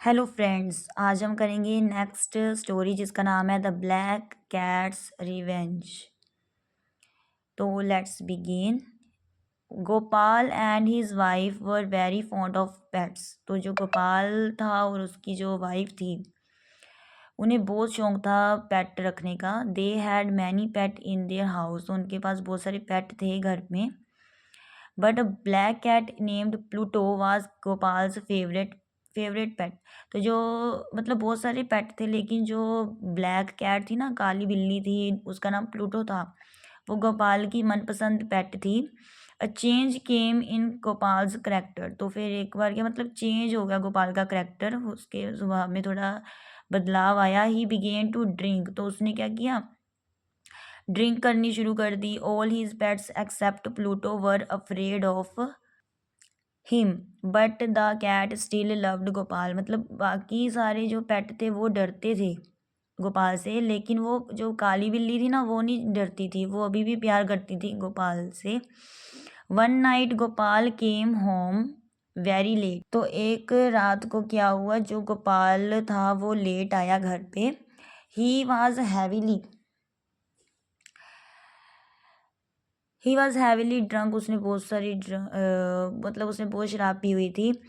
Hello friends, आज हम करेंगे नेक्स्ट स्टोरी जिसका नाम है द ब्लैक कैट्स रिवेंज। तो let's begin. Gopal and his wife were very fond of pets. तो जो गोपाल था और उसकी जो वाइफ थी, उन्हें बहुत शौक था पेट रखने का। They had many pet in their house. तो उनके पास बहुत सारे पेट थे घर में। But a black cat named Pluto was Gopal's favourite pet. तो जो मतलब बहुत सारे पेट थे, लेकिन जो ब्लैक कैट थी ना, काली बिल्ली थी, उसका नाम प्लूटो था। वो गोपाल की मनपसंद पेट थी। A change came in गोपाल्स character. तो फिर एक बार क्या मतलब चेंज हो गया गोपाल का करेक्टर, उसके स्वभाव में थोड़ा बदलाव आया। He began to drink. तो उसने क्या किया, ड्रिंक करनी शुरू कर दी। All his pets except Pluto were afraid of him but the cat still loved Gopal. मतलब बाकी सारे जो पेट थे वो डरते थे गोपाल से, लेकिन वो जो काली बिल्ली थी ना, वो नहीं डरती थी, वो अभी भी प्यार करती थी गोपाल से। One night Gopal came home very late. तो एक रात को क्या हुआ, जो गोपाल था वो लेट आया घर पे। He was heavily drunk. उसने बहुत सारी मतलब उसने बहुत शराब पी हुई थी।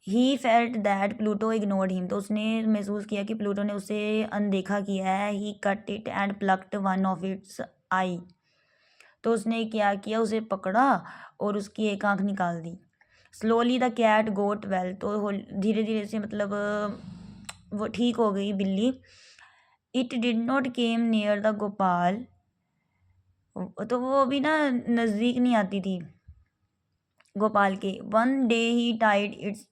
He felt that Pluto ignored him. तो उसने महसूस किया कि प्लूटो ने उसे अनदेखा किया है। He cut it and plucked one of its eye. तो उसने क्या किया, उसे पकड़ा और उसकी एक आंख निकाल दी। Slowly the cat got well. तो धीरे धीरे से मतलब वो ठीक हो गई बिल्ली। It did not came near the Gopal. तो वो अभी ना नज़दीक नहीं आती थी गोपाल के। One day he tied its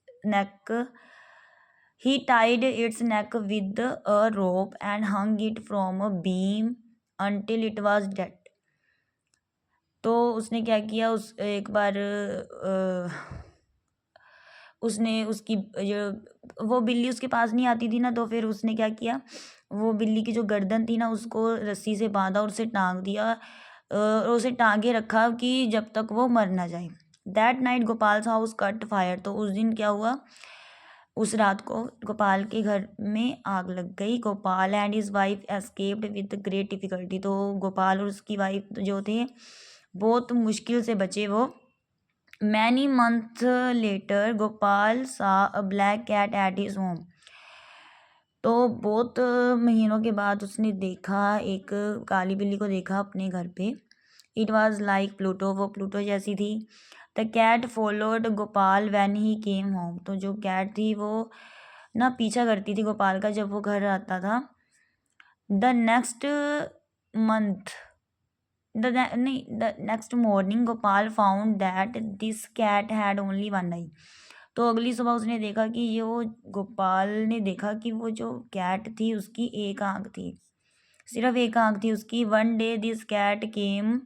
neck with a rope and hung it from a beam until it was dead. तो उसने क्या किया, उस एक बार उसने उसकी जो वो बिल्ली उसके पास नहीं आती थी ना, तो फिर उसने क्या किया, वो बिल्ली की जो गर्दन थी ना, उसको रस्सी से बांधा और उसे टांग दिया, और उसे टांगे रखा कि जब तक वो मर ना जाए। That night गोपाल्स house cut fire. तो उस दिन क्या हुआ, उस रात को गोपाल के घर में आग लग गई। Gopal and his wife escaped with great difficulty. तो गोपाल और उसकी वाइफ जो थे बहुत मुश्किल से बचे वो। Many month later Gopal saw a black cat at his home. तो बहुत महीनों के बाद उसने देखा, एक काली बिल्ली को देखा अपने घर पे। It was like Pluto. वो प्लूटो जैसी थी। The cat followed Gopal when he came home. तो जो कैट थी वो ना पीछा करती थी गोपाल का जब वो घर आता था। The next month the next morning Gopal found that this cat had only one eye. तो अगली सुबह उसने देखा कि ये वो गोपाल ने देखा कि वो जो कैट थी उसकी एक आंख थी, सिर्फ एक आंख थी उसकी। One day this cat came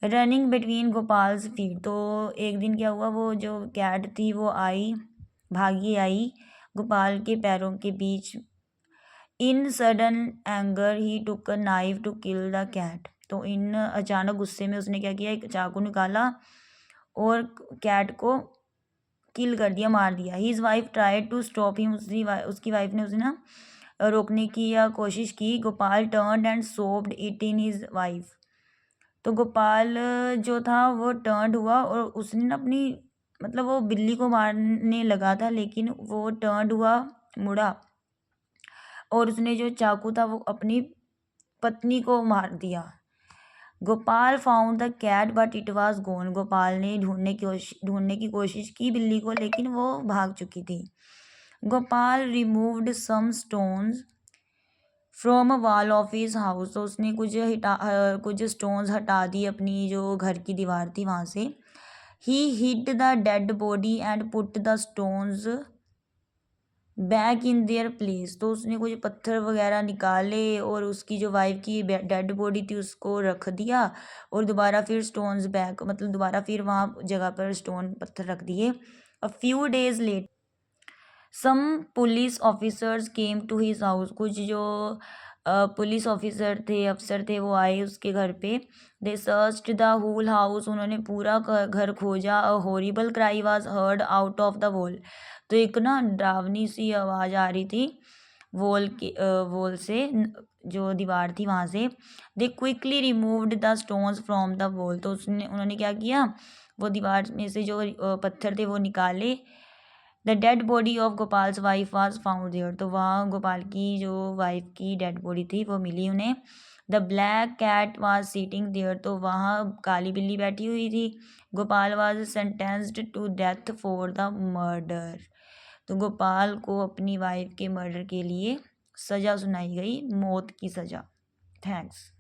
running between Gopal's feet. तो एक दिन क्या हुआ, वो जो कैट थी वो आई, भागी आई गोपाल के पैरों के बीच। In sudden anger he took a knife to kill the cat. तो इन अचानक गुस्से में उसने क्या किया, एक चाकू निकाला और कैट को किल कर दिया, मार दिया। His wife tried to stop him. उसकी वाइफ ने उसे ना रोकने की या कोशिश की। Gopal turned and sopped it in his wife. तो गोपाल जो था वो टर्न्ड हुआ और उसने ना अपनी मतलब वो बिल्ली को मारने लगा था, लेकिन वो टर्न्ड हुआ, मुड़ा, और उसने जो चाकू था वो अपनी पत्नी को मार दिया। Gopal found the cat but it was gone. Gopal ने ढूंढने की कोशिश की बिल्ली को, लेकिन वो भाग चुकी थी। Gopal removed some stones from a wall of his house. तो उसने कुछ स्टोन्स हटा दिए अपनी जो घर की दीवार थी वहाँ से। ही hide the dead body and put the stones back in their place. तो उसने कुछ पत्थर वगैरह निकाले और उसकी जो वाइफ की डेड बॉडी थी उसको रख दिया, और दोबारा फिर स्टोन्स बैक मतलब दोबारा फिर वहाँ जगह पर स्टोन पत्थर रख दिए। A few days late some police officers came to his house. कुछ जो पुलिस ऑफिसर थे, अफसर थे, वो आए उसके घर पे। दे सर्च्ड द होल हाउस, उन्होंने पूरा घर खोजा। A horrible cry was heard out of the wall, तो एक ना डरावनी सी आवाज़ आ रही थी वॉल से, जो दीवार थी वहाँ से। दे quickly removed the stones from the wall, तो उन्होंने क्या किया, वो दीवार में से जो पत्थर थे वो निकाले। The dead body of Gopal's wife was found there, तो वहाँ गोपाल की जो वाइफ की डेड बॉडी थी वो मिली उन्हें। The black cat was sitting there, तो वहाँ काली बिल्ली बैठी हुई थी। Gopal was sentenced to death for the murder, तो गोपाल को अपनी वाइफ के मर्डर के लिए सज़ा सुनाई गई, मौत की सज़ा। थैंक्स।